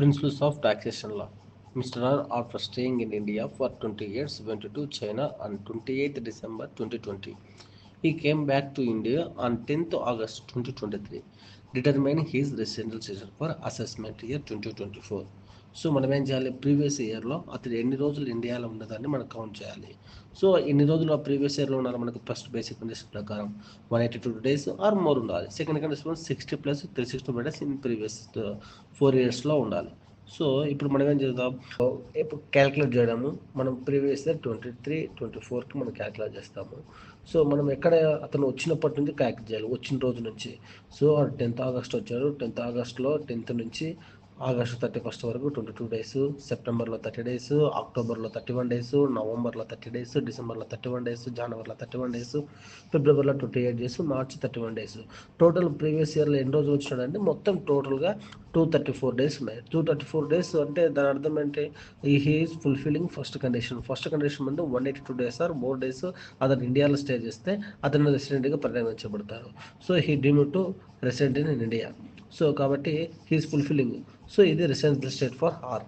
Principles of Taxation Law. Mr. R, after staying in India for 20 years, went to China on 28th December 2020. He came back to India on 10th August 2023, determining his residential status for assessment year 2024. So మనం ఏం చేయాలి, previous ఇయర్లో అతను ఎన్ని రోజులు ఇండియాలో ఉన్నదాన్ని మనం కౌంట్ చేయాలి. సో ఎన్ని రోజులు ఆ ప్రీవియస్ ఇయర్లో ఉండాలి, మనకు ఫస్ట్ బేసిక్ కండిషన్ ప్రకారం 182 days ఆర్ మోర్ ఉండాలి. Second condition 60 + 365 days in previous 4 yearsలో ఉండాలి. సో ఇప్పుడు మనం ఏం చేద్దాం, ఇప్పుడు క్యాలిక్యులేట్ చేయడము, మనం ప్రీవియస్ ఇయర్ 23-24కి మనం క్యాలిక్యులేట్ చేస్తాము. సో మనం ఎక్కడ అతను వచ్చినప్పటి నుంచి క్యాలిక్యులేట్ చేయాలి, వచ్చిన రోజు నుంచి. సో 10th August వచ్చాడు, 10th Augustలో 10th నుంచి August 31st వరకు 22 days, సెప్టెంబర్లో 30 days, అక్టోబర్లో 31 days, నవంబర్లో 30 days, డిసెంబర్లో 31 days, జనవరిలో 31 days, ఫిబ్రవరిలో 28 days, మార్చి 31 days. టోటల్ ప్రీవియస్ ఇయర్లో ఎన్ని రోజులు వచ్చినాడంటే మొత్తం టోటల్గా 234 days ఉన్నాయి. 234 days అంటే దాని అర్థం ఏంటి, he is fulfilling first condition. First condition ముందు 182 days ఆర్ మోర్ డేస్ అతను ఇండియాలో స్టే చేస్తే అతను రెసిడెంట్గా పరిగణించబడతారు. So he deem to resident in India. So కాబట్టి హీఈస్ ఫుల్ఫిల్లింగ్. సో ఇది రెసిడెన్షియల్ స్టేట్ ఫర్ ఆర్.